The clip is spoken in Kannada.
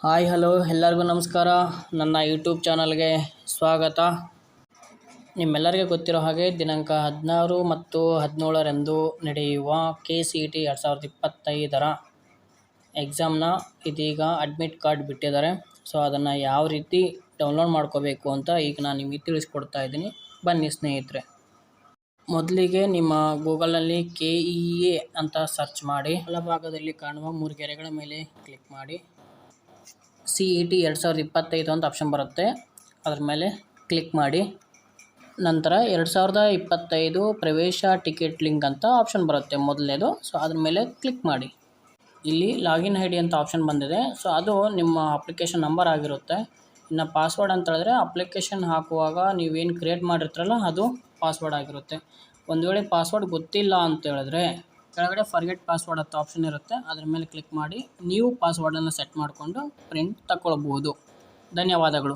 ಹಾಯ್ ಹಲೋ ಎಲ್ಲರಿಗೂ ನಮಸ್ಕಾರ. ನನ್ನ ಯೂಟ್ಯೂಬ್ ಚಾನಲ್ಗೆ ಸ್ವಾಗತ. ನಿಮ್ಮೆಲ್ಲರಿಗೆ ಗೊತ್ತಿರೋ ಹಾಗೆ ದಿನಾಂಕ 16 ಮತ್ತು 17ರಂದು ನಡೆಯುವ KCET 2025ರ ಎಕ್ಸಾಮ್ನ ಇದೀಗ ಅಡ್ಮಿಟ್ ಕಾರ್ಡ್ ಬಿಟ್ಟಿದ್ದಾರೆ. ಸೊ ಅದನ್ನು ಯಾವ ರೀತಿ ಡೌನ್ಲೋಡ್ ಮಾಡ್ಕೋಬೇಕು ಅಂತ ಈಗ ನಾನು ನಿಮಗೆ ತಿಳಿಸ್ಕೊಡ್ತಾ ಇದ್ದೀನಿ. ಬನ್ನಿ ಸ್ನೇಹಿತರೆ. ಮೊದಲಿಗೆ ನಿಮ್ಮ ಗೂಗಲ್ನಲ್ಲಿ KEA ಅಂತ ಸರ್ಚ್ ಮಾಡಿ, ಬಲಭಾಗದಲ್ಲಿ ಕಾಣುವ 3 ಗೆರೆಗಳ ಮೇಲೆ ಕ್ಲಿಕ್ ಮಾಡಿ. CET 2025 ಅಂತ ಆಪ್ಷನ್ ಬರುತ್ತೆ, ಅದ್ರ ಮೇಲೆ ಕ್ಲಿಕ್ ಮಾಡಿ. ನಂತರ 2025 ಪ್ರವೇಶ ಟಿಕೆಟ್ ಲಿಂಕ್ ಅಂತ ಆಪ್ಷನ್ ಬರುತ್ತೆ ಮೊದಲನೇದು. ಸೊ ಅದ್ರ ಮೇಲೆ ಕ್ಲಿಕ್ ಮಾಡಿ. ಇಲ್ಲಿ ಲಾಗಿನ್ ID ಅಂತ ಆಪ್ಷನ್ ಬಂದಿದೆ. ಸೊ ಅದು ನಿಮ್ಮ ಅಪ್ಲಿಕೇಶನ್ ನಂಬರ್ ಆಗಿರುತ್ತೆ. ಇನ್ನು ಪಾಸ್ವರ್ಡ್ ಅಂತ ಹೇಳಿದ್ರೆ ಅಪ್ಲಿಕೇಶನ್ ಹಾಕುವಾಗ ನೀವೇನು ಕ್ರಿಯೇಟ್ ಮಾಡಿರ್ತೀರಲ್ಲ ಅದು ಪಾಸ್ವರ್ಡ್ ಆಗಿರುತ್ತೆ. ಒಂದು ವೇಳೆ ಪಾಸ್ವರ್ಡ್ ಗೊತ್ತಿಲ್ಲ ಅಂತ ಹೇಳಿದ್ರೆ ಕೆಳಗಡೆ ಫರ್ಗೆಟ್ ಪಾಸ್ವರ್ಡ್ ಅಂತ ಆಪ್ಷನ್ ಇರುತ್ತೆ, ಅದ್ರ ಮೇಲೆ ಕ್ಲಿಕ್ ಮಾಡಿ ನೀವು ಪಾಸ್ವರ್ಡನ್ನು ಸೆಟ್ ಮಾಡಿಕೊಂಡು ಪ್ರಿಂಟ್ ತಗೊಳ್ಬೋದು. ಧನ್ಯವಾದಗಳು.